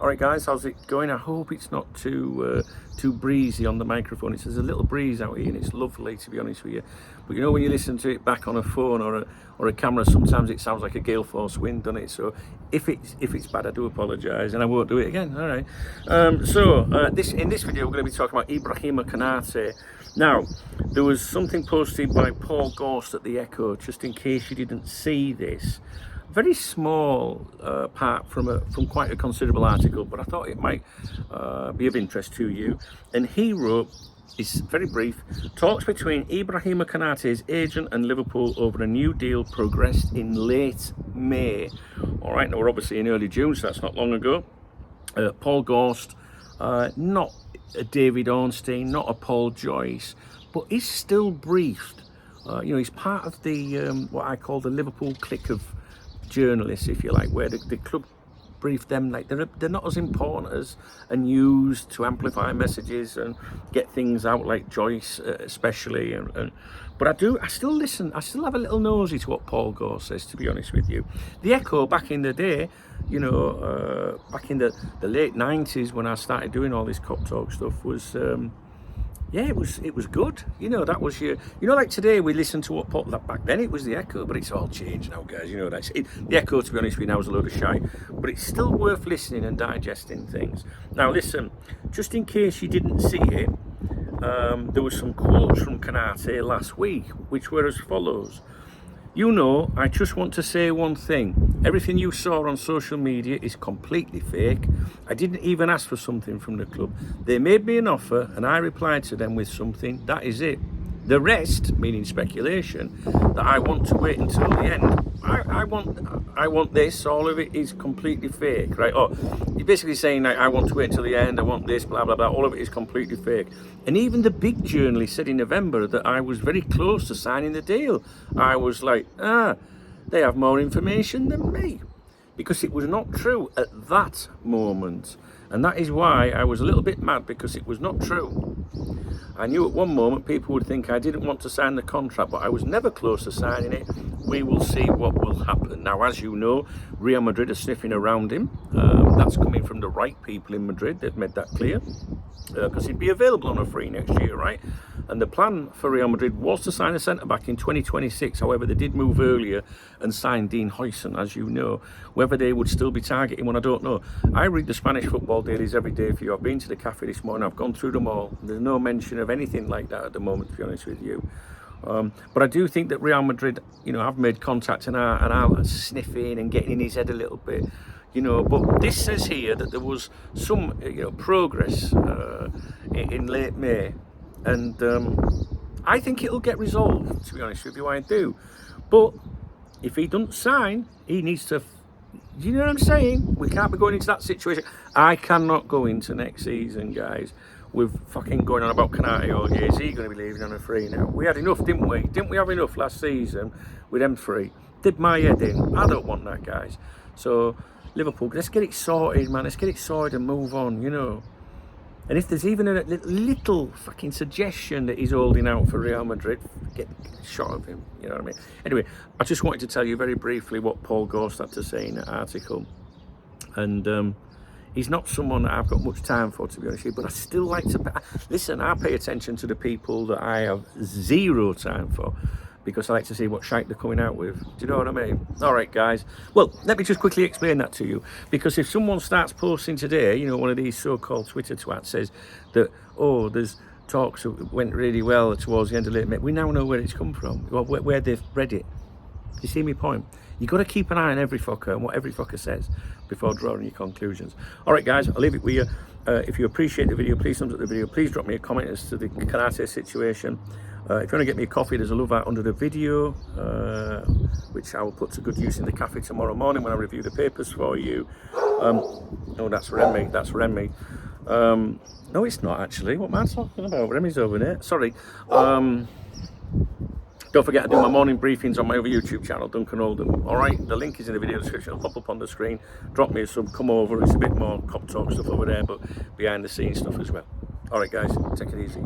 All right, guys, how's it going? I hope it's not too breezy on the microphone. There's a little breeze out here, and it's lovely, to be honest with you. But you know, when you listen to it back on a phone or a camera, sometimes it sounds like a gale force wind, doesn't it? So if it's bad, I do apologise, and I won't do it again. All right. In this video, we're going to be talking about Ibrahima Konate. Now, there was something posted by Paul Gorst at the Echo, just in case you didn't see this. Very small part from quite a considerable article, but I thought it might be of interest to you. And he wrote, it's very brief, talks between Ibrahima Konate's agent and Liverpool over a new deal progressed in late May. All right, now we're obviously in early June, so that's not long ago. Paul Gorst, not a David Ornstein, not a Paul Joyce, but he's still briefed. He's part of the what I call the Liverpool clique of journalists, if you like, where the club brief them like they're not as important as and used to amplify messages and get things out, like Joyce especially. But I still listen. I still have a little nosy to what Paul Gorst says, to be honest with you. The Echo back in the day, back in the late 90s when I started doing all this cop talk stuff, was yeah, it was good. That was like today we listen to what Paul, back then it was the Echo, but it's all changed now, guys. The Echo, to be honest with you, now is a load of shite, but it's still worth listening and digesting things. Now listen, just in case you didn't see it, there was some quotes from Konate last week, which were as follows. I just want to say one thing. Everything you saw on social media is completely fake. I didn't even ask for something from the club. They made me an offer and I replied to them with something. That is it. The rest, meaning speculation, that I want to wait until the end. I want this, all of it is completely fake, right? Oh, you're basically saying, like, I want to wait until the end, I want this, blah, blah, blah, all of it is completely fake. And even the big journalist said in November that I was very close to signing the deal. I was like, they have more information than me. Because it was not true at that moment. And that is why I was a little bit mad, because it was not true. I knew at one moment people would think I didn't want to sign the contract, but I was never close to signing it. We will see what will happen. Now, as you know, Real Madrid are sniffing around him. That's coming from the right people in Madrid. They've made that clear. Because he'd be available on a free next year, right? And the plan for Real Madrid was to sign a centre-back in 2026. However, they did move earlier and sign Dean Huijsen, as you know. Whether they would still be targeting one, I don't know. I read the Spanish football dailies every day for you. I've been to the cafe this morning. I've gone through them all. There's no mention of anything like that at the moment, to be honest with you. But I do think that Real Madrid, have made contact and are sniffing and getting in his head a little bit. But this says here that there was some, progress in late May, and I think it'll get resolved, to be honest with you, I do. But if he doesn't sign, he needs to, you know what I'm saying? We can't be going into that situation. I cannot go into next season, guys, with fucking going on about Konate all year. Is he going to be leaving on a free now? We had enough, didn't we? Didn't we have enough last season with them three? Did my head in. I don't want that, guys. So Liverpool, let's get it sorted, man. Let's get it sorted and move on, And if there's even a little fucking suggestion that he's holding out for Real Madrid, get a shot of him, you know what I mean? Anyway, I just wanted to tell you very briefly what Paul Gorst had to say in that article. And he's not someone that I've got much time for, to be honest with you, but I still like to, listen, I pay attention to the people that I have zero time for, because I like to see what shite they're coming out with. Do you know what I mean? All right, guys. Well, let me just quickly explain that to you. Because if someone starts posting today, one of these so-called Twitter twats says that, oh, there's talks that went really well towards the end of late May, we now know where it's come from, where they've read it. You see my point? You've got to keep an eye on every fucker and what every fucker says before drawing your conclusions. All right, guys, I'll leave it with you. If you appreciate the video, please thumbs up the video. Please drop me a comment as to the Konate situation. If you want to get me a coffee, there's a love out under the video, which I will put to good use in the cafe tomorrow morning when I review the papers for you. No, that's Remy. That's Remy. No, it's not actually. What am I talking about? Remy's over there. Sorry. Don't forget, I do my morning briefings on my other YouTube channel, Duncan Oldham. All right, the link is in the video description. It'll pop up on the screen. Drop me a sub, come over. It's a bit more cop talk stuff over there, but behind the scenes stuff as well. All right, guys, take it easy.